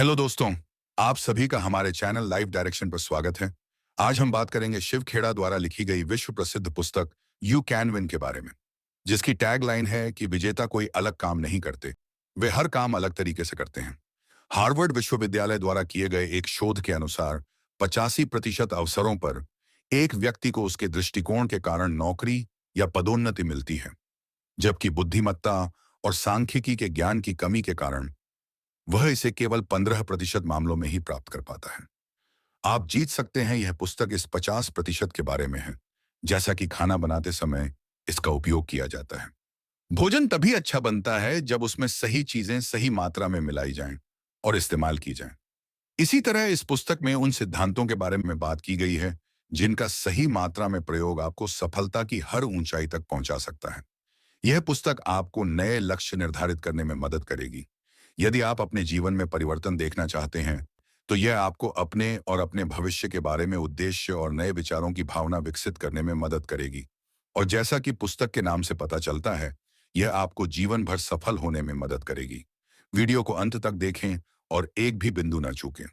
Hello दोस्तों, आप सभी का हमारे चैनल लाइफ डायरेक्शन पर स्वागत है। आज हम बात करेंगे शिव खेड़ा द्वारा लिखी गई विश्व प्रसिद्ध पुस्तक यू कैन विन के बारे में, जिसकी टैगलाइन है कि विजेता कोई अलग काम नहीं करते, वे हर काम अलग तरीके से करते हैं। हार्वर्ड विश्वविद्यालय द्वारा किए गए एक शोध के अनुसार 85% अवसरों पर एक व्यक्ति को उसके दृष्टिकोण के कारण नौकरी या पदोन्नति मिलती है, जबकि बुद्धिमत्ता और सांख्यिकी के ज्ञान की कमी के कारण वह इसे केवल 15% मामलों में ही प्राप्त कर पाता है। आप जीत सकते हैं यह पुस्तक इस 50% के बारे में है, जैसा कि खाना बनाते समय इसका उपयोग किया जाता है। भोजन तभी अच्छा बनता है जब उसमें सही चीजें सही मात्रा में मिलाई जाएं और इस्तेमाल की जाएं। इसी तरह इस पुस्तक में उन सिद्धांतों के बारे में बात की गई है जिनका सही मात्रा में प्रयोग आपको सफलता की हर ऊंचाई तक पहुंचा सकता है। यह पुस्तक आपको नए लक्ष्य निर्धारित करने में मदद करेगी। यदि आप अपने जीवन में परिवर्तन देखना चाहते हैं, तो यह आपको अपने और अपने भविष्य के बारे में उद्देश्य और नए विचारों की भावना विकसित करने में मदद करेगी। और जैसा कि पुस्तक के नाम से पता चलता है, यह आपको जीवन भर सफल होने में मदद करेगी। वीडियो को अंत तक देखें और एक भी बिंदु न चूकें।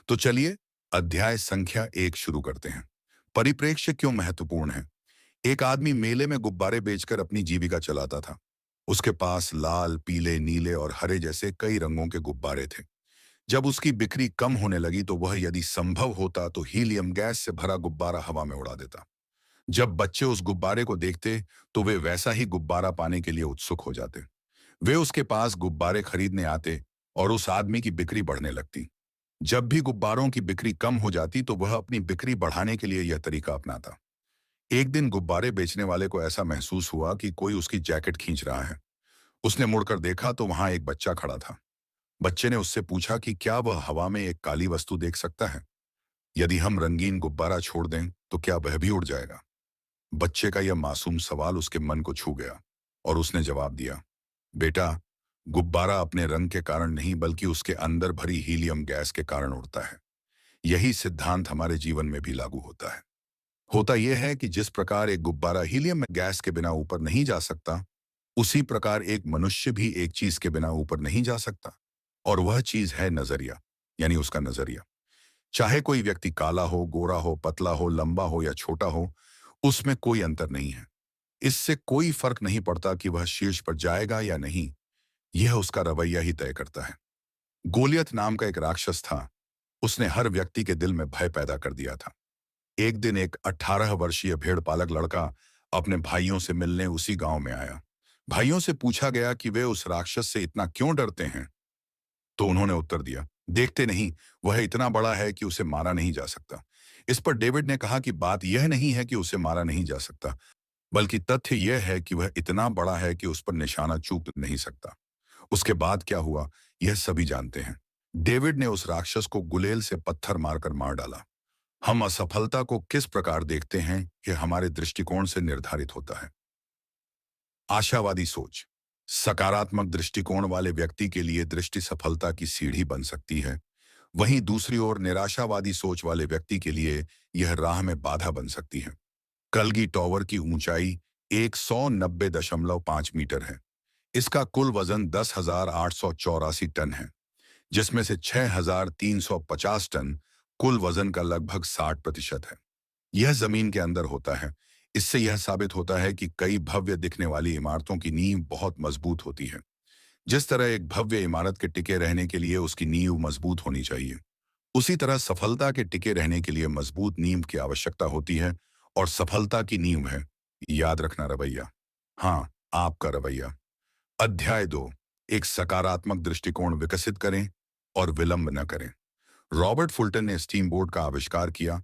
तो चलिए अध्याय संख्या 1 शुरू करते हैं। परिप्रेक्ष्य क्यों महत्वपूर्ण है? एक आदमी मेले में गुब्बारे बेचकर अपनी जीविका चलाता था। उसके पास लाल, पीले, नीले और हरे जैसे कई रंगों के गुब्बारे थे। जब उसकी बिक्री कम होने लगी तो वह यदि संभव होता तो हीलियम गैस से भरा गुब्बारा हवा में उड़ा देता। जब बच्चे उस गुब्बारे को देखते तो वे वैसा ही गुब्बारा पाने के लिए उत्सुक हो जाते। वे उसके पास गुब्बारे खरीदने आते और उस आदमी की बिक्री बढ़ने लगती। जब भी गुब्बारों की बिक्री कम हो जाती तो वह अपनी बिक्री बढ़ाने के लिए यह तरीका अपनाता। एक दिन गुब्बारे बेचने वाले को ऐसा महसूस हुआ कि कोई उसकी जैकेट खींच रहा है। उसने मुड़कर देखा तो वहां एक बच्चा खड़ा था। बच्चे ने उससे पूछा कि क्या वह हवा में एक काली वस्तु देख सकता है? यदि हम रंगीन गुब्बारा छोड़ दें तो क्या वह भी उड़ जाएगा? बच्चे का यह मासूम सवाल उसके मन को छू गया और उसने जवाब दिया, बेटा, गुब्बारा अपने रंग के कारण नहीं बल्कि उसके अंदर भरी हीलियम गैस के कारण उड़ता है। यही सिद्धांत हमारे जीवन में भी लागू होता है। होता यह है कि जिस प्रकार एक गुब्बारा हीलियम गैस के बिना ऊपर नहीं जा सकता, उसी प्रकार एक मनुष्य भी एक चीज के बिना ऊपर नहीं जा सकता। और वह चीज है नजरिया, यानी उसका नजरिया। चाहे कोई व्यक्ति काला हो, गोरा हो, पतला हो, लंबा हो या छोटा हो, उसमें कोई अंतर नहीं है। इससे कोई फर्क नहीं पड़ता कि वह शीर्ष पर जाएगा या नहीं। यह उसका रवैया ही तय करता है। गोलियत नाम का एक राक्षस था। उसने हर व्यक्ति के दिल में भय पैदा कर दिया था। एक दिन एक 18 वर्षीय भेड़ पालक लड़का अपने भाइयों से मिलने उसी गांव में आया। भाइयों से पूछा गया कि वे उस राक्षस से इतना क्यों डरते हैं। तो उन्होंने उत्तर दिया, देखते नहीं, वह इतना बड़ा है कि उसे मारा नहीं जा सकता। इस पर डेविड ने कहा कि बात यह नहीं है कि उसे मारा नहीं जा सकता, बल्कि तथ्य यह है कि वह इतना बड़ा है कि उस पर निशाना चूक नहीं सकता। उसके बाद क्या हुआ, यह सभी जानते हैं। डेविड ने उस राक्षस को गुलेल से पत्थर मारकर मार डाला। हम असफलता को किस प्रकार देखते हैं कि हमारे दृष्टिकोण से निर्धारित होता है। आशावादी सोच। सकारात्मक दृष्टिकोण वाले व्यक्ति के लिए दृष्टि सफलता की सीढ़ी बन सकती है। वहीं दूसरी ओर निराशावादी सोच वाले व्यक्ति के लिए यह राह में बाधा बन सकती है। कलगी टॉवर की ऊंचाई 190.5 मीटर है। इसका कुल वजन 10,884 टन है, जिसमें से 6,350 टन कुल वजन का लगभग 60% है। यह जमीन के अंदर होता है। इससे यह साबित होता है कि कई भव्य दिखने वाली इमारतों की नींव बहुत मजबूत होती है। जिस तरह एक भव्य इमारत के टिके रहने के लिए उसकी नींव मजबूत होनी चाहिए, उसी तरह सफलता के टिके रहने के लिए मजबूत नींव की आवश्यकता होती है। और सफलता की नींव है, याद रखना, रवैया। हाँ, आपका रवैया। अध्याय 2, एक सकारात्मक दृष्टिकोण विकसित करें और विलंब न करें। रॉबर्ट फुल्टन ने स्टीम बोट का आविष्कार किया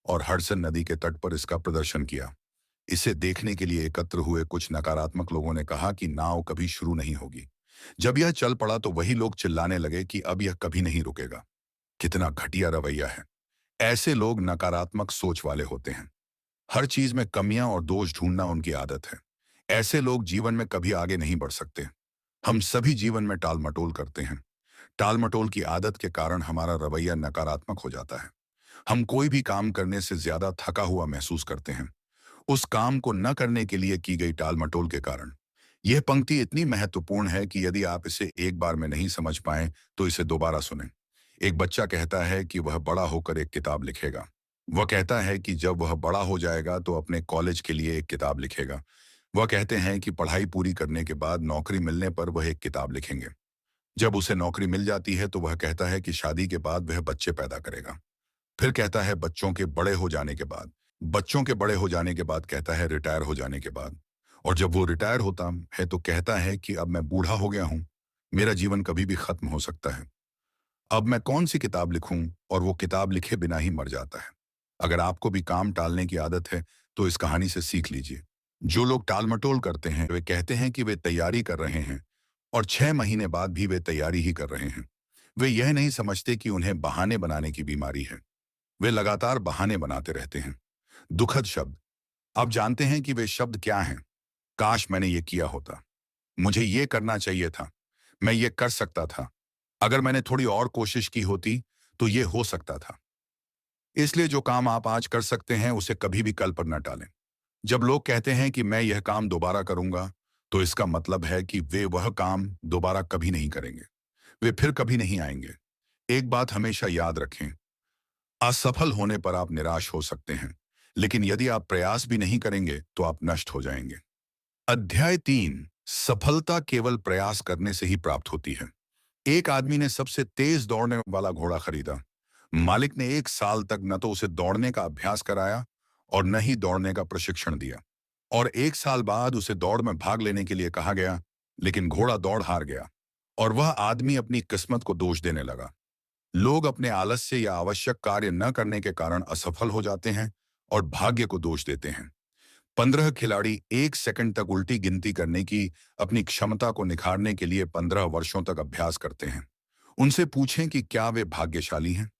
और हडसन नदी के तट पर इसका प्रदर्शन किया। इसे देखने के लिए एकत्र हुए कुछ नकारात्मक लोगों ने कहा कि नाव कभी शुरू नहीं होगी। जब यह चल पड़ा तो वही लोग चिल्लाने लगे कि अब यह कभी नहीं रुकेगा। कितना घटिया रवैया है। ऐसे लोग नकारात्मक सोच वाले होते हैं। हर चीज में कमियां और दोष ढूंढना उनकी आदत है। ऐसे लोग जीवन में कभी आगे नहीं बढ़ सकते। हम सभी जीवन में टाल मटोल करते हैं। टाल मटोल की आदत के कारण हमारा रवैया नकारात्मक हो जाता है। हम कोई भी काम करने से ज्यादा थका हुआ महसूस करते हैं, उस काम को न करने के लिए की गई टाल मटोल के कारण। यह पंक्ति इतनी महत्वपूर्ण है कि यदि आप इसे एक बार में नहीं समझ पाए तो इसे दोबारा सुनें। एक बच्चा कहता है कि वह बड़ा होकर एक किताब लिखेगा। वह कहता है कि जब वह बड़ा हो जाएगा तो अपने कॉलेज के लिए एक किताब लिखेगा। वह कहते हैं कि पढ़ाई पूरी करने के बाद नौकरी मिलने पर वह एक किताब लिखेंगे। जब उसे नौकरी मिल जाती है तो वह कहता है कि शादी के बाद वह बच्चे पैदा करेगा। फिर कहता है बच्चों के बड़े हो जाने के बाद। बच्चों के बड़े हो जाने के बाद कहता है रिटायर हो जाने के बाद। और जब वो रिटायर होता है तो कहता है कि अब मैं बूढ़ा हो गया हूं, मेरा जीवन कभी भी खत्म हो सकता है। अब मैं कौन सी किताब लिखूं, और वो किताब लिखे बिना ही मर जाता है। अगर आपको भी काम टालने की आदत है तो इस कहानी से सीख लीजिए। जो लोग टालमटोल करते हैं वे कहते हैं कि वे तैयारी कर रहे हैं, और 6 महीने बाद भी वे तैयारी ही कर रहे हैं। वे यह नहीं समझते कि उन्हें बहाने बनाने की बीमारी है। वे लगातार बहाने बनाते रहते हैं। दुखद शब्द। आप जानते हैं कि वे शब्द क्या हैं? काश मैंने ये किया होता, मुझे ये करना चाहिए था, मैं ये कर सकता था, अगर मैंने थोड़ी और कोशिश की होती तो ये हो सकता था। इसलिए जो काम आप आज कर सकते हैं उसे कभी भी कल पर न टालें। जब लोग कहते हैं कि मैं यह काम दोबारा करूंगा, तो इसका मतलब है कि वे वह काम दोबारा कभी नहीं करेंगे। वे फिर कभी नहीं आएंगे। एक बात हमेशा याद रखें, असफल होने पर आप निराश हो सकते हैं, लेकिन यदि आप प्रयास भी नहीं करेंगे तो आप नष्ट हो जाएंगे। अध्याय 3। सफलता केवल प्रयास करने से ही प्राप्त होती है। एक आदमी ने सबसे तेज दौड़ने वाला घोड़ा खरीदा। मालिक ने 1 साल तक न तो उसे दौड़ने का अभ्यास कराया और न ही दौड़ने का प्रशिक्षण दिया। और 1 साल बाद उसे दौड़ में भाग लेने के लिए कहा गया, लेकिन घोड़ा दौड़ हार गया और वह आदमी अपनी किस्मत को दोष देने लगा। लोग अपने आलस्य या आवश्यक कार्य न करने के कारण असफल हो जाते हैं और भाग्य को दोष देते हैं। 15 खिलाड़ी 1 सेकंड तक उल्टी गिनती करने की अपनी क्षमता को निखारने के लिए 15 वर्षों तक अभ्यास करते हैं। उनसे पूछें कि क्या वे भाग्यशाली हैं।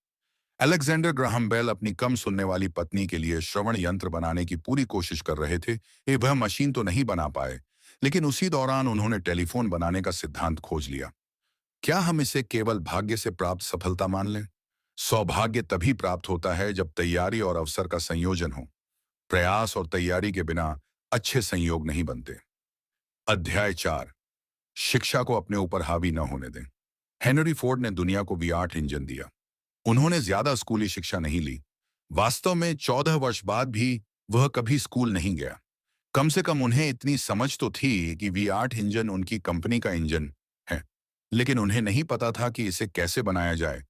अलेक्जेंडर ग्राहम बेल अपनी कम सुनने वाली पत्नी के लिए श्रवण यंत्र बनाने की पूरी कोशिश कर रहे थे। वह मशीन तो नहीं बना पाए, लेकिन उसी दौरान उन्होंने टेलीफोन बनाने का सिद्धांत खोज लिया। क्या हम इसे केवल भाग्य से प्राप्त सफलता मान लें? सौभाग्य तभी प्राप्त होता है जब तैयारी और अवसर का संयोजन हो। प्रयास और तैयारी के बिना अच्छे संयोग नहीं बनते। अध्याय 4। शिक्षा को अपने ऊपर हावी न होने दें। हेनरी फोर्ड ने दुनिया को V8 इंजन दिया। उन्होंने ज्यादा स्कूली शिक्षा नहीं ली। वास्तव में 14 वर्ष बाद भी वह कभी स्कूल नहीं गया। कम से कम उन्हें इतनी समझ तो थी कि V8 इंजन उनकी कंपनी का इंजन है, लेकिन उन्हें नहीं पता था कि इसे कैसे बनाया जाए।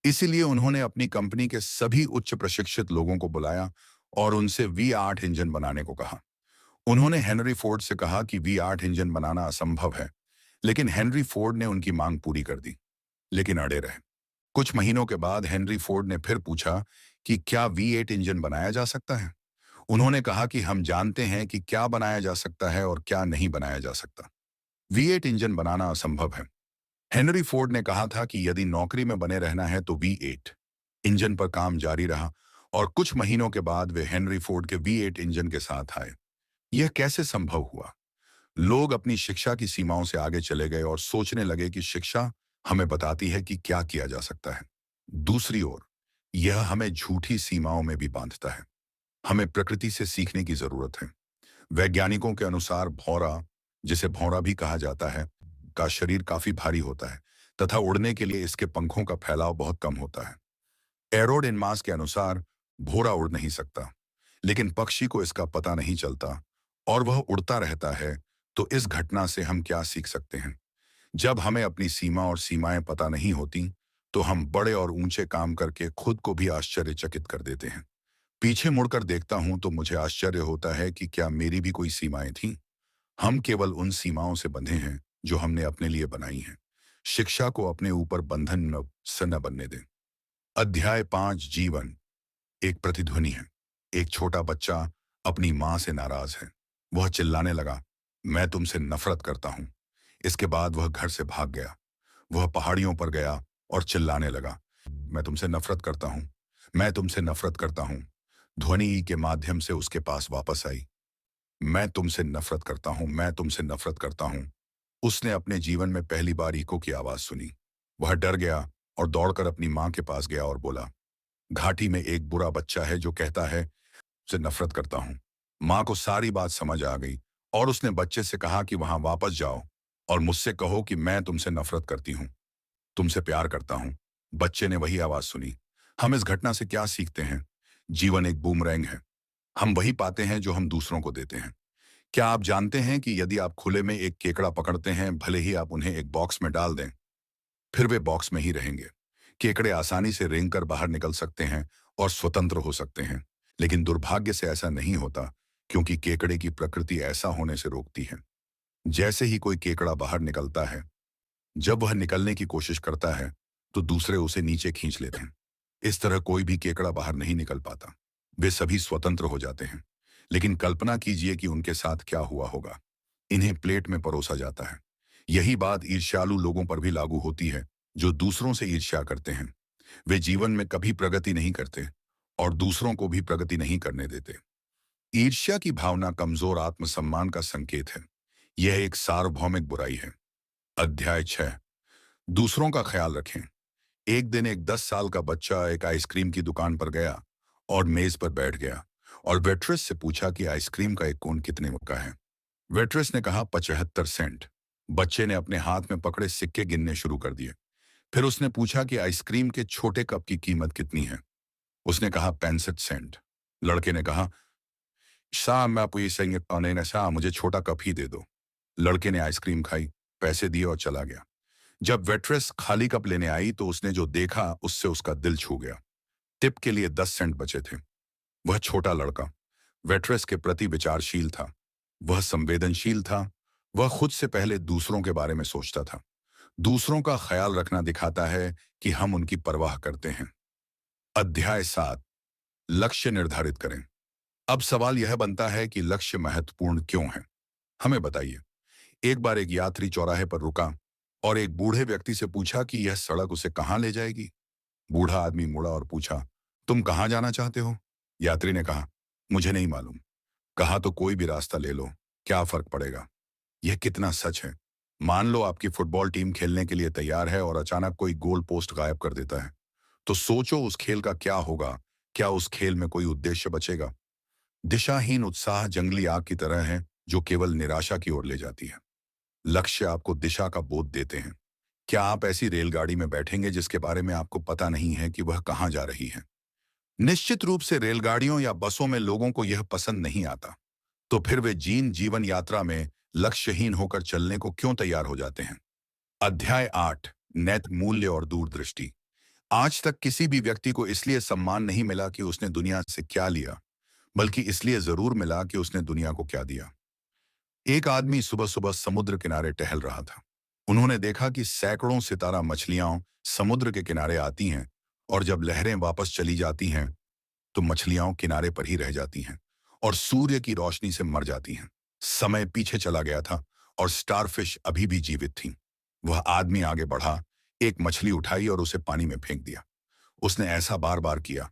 इसीलिए उन्होंने अपनी कंपनी के सभी उच्च प्रशिक्षित लोगों को बुलाया और उनसे V8 इंजन बनाने को कहा। उन्होंने हेनरी फोर्ड से कहा कि V8 इंजन बनाना असंभव है, लेकिन हेनरी फोर्ड ने उनकी मांग पूरी कर दी, लेकिन अड़े रहे। कुछ महीनों के बाद हेनरी फोर्ड ने फिर पूछा कि क्या V8 इंजन बनाया जा सकता है। उन्होंने कहा कि हम जानते हैं कि क्या बनाया जा सकता है और क्या नहीं बनाया जा सकता। V8 इंजन बनाना असंभव है। हेनरी फोर्ड ने कहा था कि यदि नौकरी में बने रहना है तो V8 इंजन पर काम जारी रहा, और कुछ महीनों के बाद वे हेनरी फोर्ड के V8 इंजन के साथ आए। यह कैसे संभव हुआ? लोग अपनी शिक्षा की सीमाओं से आगे चले गए और सोचने लगे कि शिक्षा हमें बताती है कि क्या किया जा सकता है। दूसरी ओर, यह हमें झूठी सीमाओं में भी बांधता है। हमें प्रकृति से सीखने की जरूरत है। वैज्ञानिकों के अनुसार भौरा, जिसे भौरा भी कहा जाता है, का शरीर काफी भारी होता है तथा उड़ने के लिए इसके पंखों का फैलाव बहुत कम होता है। एरोडिनमास के अनुसार भौरा उड़ नहीं सकता, लेकिन पक्षी को इसका पता नहीं चलता और वह उड़ता रहता है। तो इस घटना से हम क्या सीख सकते हैं? जब हमें अपनी सीमा और सीमाएं पता नहीं होती, तो हम बड़े और ऊंचे काम करके खुद को भी आश्चर्यचकित कर देते हैं। पीछे मुड़कर देखता हूं तो मुझे आश्चर्य होता है कि क्या मेरी भी कोई सीमाएं थीं। हम केवल उन सीमाओं से बंधे हैं जो हमने अपने लिए बनाई हैं। शिक्षा को अपने ऊपर बंधन से न बनने दें। अध्याय 5। जीवन एक प्रतिध्वनि है। एक छोटा बच्चा अपनी मां से नाराज है। वह चिल्लाने लगा, मैं तुमसे नफरत करता हूं। इसके बाद वह घर से भाग गया। वह पहाड़ियों पर गया और चिल्लाने लगा, मैं तुमसे नफरत करता हूं, मैं तुमसे नफरत करता हूं। ध्वनि के माध्यम से उसके पास वापस आई। मैं तुमसे नफरत करता हूं, मैं तुमसे नफरत करता हूं। उसने अपने जीवन में पहली बार ईको की आवाज सुनी। वह डर गया और दौड़कर अपनी मां के पास गया और बोला, घाटी में एक बुरा बच्चा है जो कहता है से नफरत करता हूं। मां को सारी बात समझ आ गई और उसने बच्चे से कहा कि वहां वापस जाओ और मुझसे कहो कि मैं तुमसे नफरत करती हूं, तुमसे प्यार करता हूं। बच्चे ने वही आवाज सुनी। हम इस घटना से क्या सीखते हैं? जीवन एक बूमरैंग है। हम वही पाते हैं जो हम दूसरों को देते हैं। क्या आप जानते हैं कि यदि आप खुले में एक केकड़ा पकड़ते हैं, भले ही आप उन्हें एक बॉक्स में डाल दें, फिर वे बॉक्स में ही रहेंगे। केकड़े आसानी से रेंग कर बाहर निकल सकते हैं और स्वतंत्र हो सकते हैं, लेकिन दुर्भाग्य से ऐसा नहीं होता, क्योंकि केकड़े की प्रकृति ऐसा होने से रोकती है। जैसे ही कोई केकड़ा बाहर निकलता है, जब वह निकलने की कोशिश करता है, तो दूसरे उसे नीचे खींच लेते हैं। इस तरह कोई भी केकड़ा बाहर नहीं निकल पाता। वे सभी स्वतंत्र हो जाते हैं। लेकिन कल्पना कीजिए कि उनके साथ क्या हुआ होगा। इन्हें प्लेट में परोसा जाता है। यही बात ईर्ष्यालु लोगों पर भी लागू होती है, जो दूसरों से ईर्ष्या करते हैं। वे जीवन में कभी प्रगति नहीं करते और दूसरों को भी प्रगति नहीं करने देते। ईर्ष्या की भावना कमजोर आत्मसम्मान का संकेत है। यह एक सार्वभौमिक बुराई है। अध्याय 6। दूसरों का ख्याल रखें। एक दिन एक 10 साल का बच्चा एक आइसक्रीम की दुकान पर गया और मेज पर बैठ गया और वेट्रेस से पूछा कि आइसक्रीम का एक कोन कितने का है। वेट्रेस ने कहा 75 सेंट। बच्चे ने अपने हाथ में पकड़े सिक्के गिनने शुरू कर दिए। फिर उसने पूछा कि आइसक्रीम के छोटे कप की कीमत कितनी है। उसने कहा 65 सेंट। लड़के ने कहा, शाह मैं आपको ये सही कहने ना, शाह मुझे छोटा कप ही दे दो। लड़के ने आइसक्रीम खाई, पैसे दिए और चला गया। जब वेट्रेस खाली कप लेने आई तो उसने जो देखा उससे उसका दिल छू गया। टिप के लिए 10 सेंट बचे थे। वह छोटा लड़का वेट्रेस के प्रति विचारशील था। वह संवेदनशील था। वह खुद से पहले दूसरों के बारे में सोचता था। दूसरों का ख्याल रखना दिखाता है कि हम उनकी परवाह करते हैं। अध्याय 7। लक्ष्य निर्धारित करें। अब सवाल यह बनता है कि लक्ष्य महत्वपूर्ण क्यों है? हमें बताइए। एक बार एक यात्री चौराहे पर रुका और एक बूढ़े व्यक्ति से पूछा कि यह सड़क उसे कहां ले जाएगी। बूढ़ा आदमी मुड़ा और पूछा, तुम कहां जाना चाहते हो? यात्री ने कहा, मुझे नहीं मालूम। कहा, तो कोई भी रास्ता ले लो, क्या फर्क पड़ेगा? यह कितना सच है। मान लो आपकी फुटबॉल टीम खेलने के लिए तैयार है और अचानक कोई गोल पोस्ट गायब कर देता है, तो सोचो उस खेल का क्या होगा। क्या उस खेल में कोई उद्देश्य बचेगा? दिशाहीन उत्साह जंगली आग की तरह है, जो केवल निराशा की ओर ले जाती है। लक्ष्य आपको दिशा का बोध देते हैं। क्या आप ऐसी रेलगाड़ी में बैठेंगे जिसके बारे में आपको पता नहीं है कि वह कहां जा रही है? निश्चित रूप से रेलगाड़ियों या बसों में लोगों को यह पसंद नहीं आता। तो फिर वे जीवन यात्रा में लक्ष्यहीन होकर चलने को क्यों तैयार हो जाते हैं? अध्याय 8। नैतिक मूल्य और दूरदृष्टि। आज तक किसी भी व्यक्ति को इसलिए सम्मान नहीं मिला कि उसने दुनिया से क्या लिया, बल्कि इसलिए जरूर मिला कि उसने दुनिया को क्या दिया। एक आदमी सुबह सुबह समुद्र किनारे टहल रहा था। उन्होंने देखा कि सैकड़ों सितारा मछलियां समुद्र के किनारे आती हैं, और जब लहरें वापस चली जाती हैं तो मछलियां किनारे पर ही रह जाती हैं और सूर्य की रोशनी से मर जाती हैं। समय पीछे चला गया था और स्टारफिश अभी भी जीवित थीं। वह आदमी आगे बढ़ा, एक मछली उठाई और उसे पानी में फेंक दिया। उसने ऐसा बार बार किया।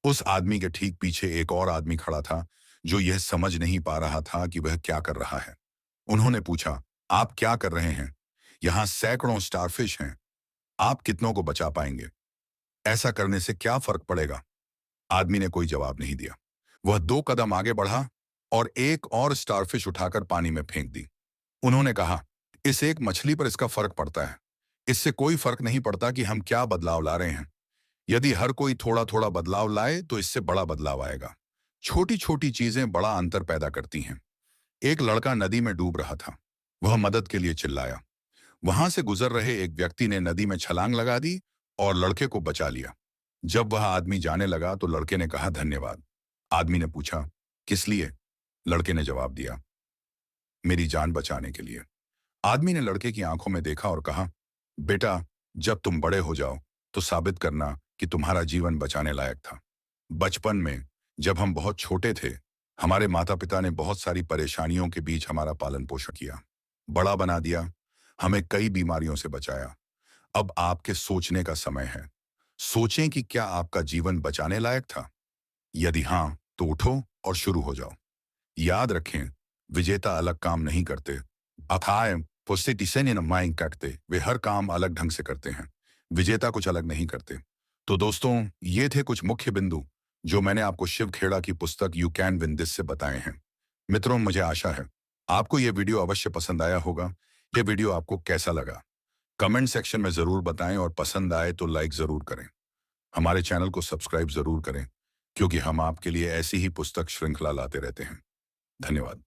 उस आदमी के ठीक पीछे एक और आदमी खड़ा था, जो यह समझ नहीं पा रहा था कि वह क्या कर रहा है। उन्होंने पूछा, आप क्या कर रहे हैं? यहाँ सैकड़ों स्टारफिश हैं, आप कितनों को बचा पाएंगे? ऐसा करने से क्या फर्क पड़ेगा? आदमी ने कोई जवाब नहीं दिया। वह 2 कदम आगे बढ़ा और एक और स्टारफिश उठाकर पानी में फेंक दी। उन्होंने कहा, इस एक मछली पर इसका फर्क पड़ता है। इससे कोई फर्क नहीं पड़ता कि हम क्या बदलाव ला रहे हैं। यदि हर कोई थोड़ा थोड़ा बदलाव लाए तो इससे बड़ा बदलाव आएगा। छोटी छोटी चीजें बड़ा अंतर पैदा करती हैं। एक लड़का नदी में डूब रहा था। वह मदद के लिए चिल्लाया। वहां से गुजर रहे एक व्यक्ति ने नदी में छलांग लगा दी और लड़के को बचा लिया। जब वह आदमी जाने लगा तो लड़के ने कहा, धन्यवाद। आदमी ने पूछा, किस लिए? लड़के ने जवाब दिया, मेरी जान बचाने के लिए। आदमी ने लड़के की आंखों में देखा और कहा, बेटा, जब तुम बड़े हो जाओ तो साबित करना कि तुम्हारा जीवन बचाने लायक था। बचपन में जब हम बहुत छोटे थे, हमारे माता पिता ने बहुत सारी परेशानियों के बीच हमारा पालन पोषण किया, बड़ा बना दिया, हमें कई बीमारियों से बचाया। अब आपके सोचने का समय है। सोचें कि क्या आपका जीवन बचाने लायक था। यदि हाँ, तो उठो और शुरू हो जाओ। याद रखें, विजेता अलग काम नहीं करते, अथाय पोस्टिटिसन माइंड काटते। वे हर काम अलग ढंग से करते हैं, विजेता कुछ अलग नहीं करते। तो दोस्तों, ये थे कुछ मुख्य बिंदु जो मैंने आपको शिव खेड़ा की पुस्तक यू कैन विन दिस से बताए हैं। मित्रों, मुझे आशा है आपको यह वीडियो अवश्य पसंद आया होगा। यह वीडियो आपको कैसा लगा कमेंट सेक्शन में जरूर बताएं और पसंद आए तो लाइक जरूर करें। हमारे चैनल को सब्सक्राइब जरूर करें, क्योंकि हम आपके लिए ऐसी ही पुस्तक श्रृंखला लाते रहते हैं। धन्यवाद।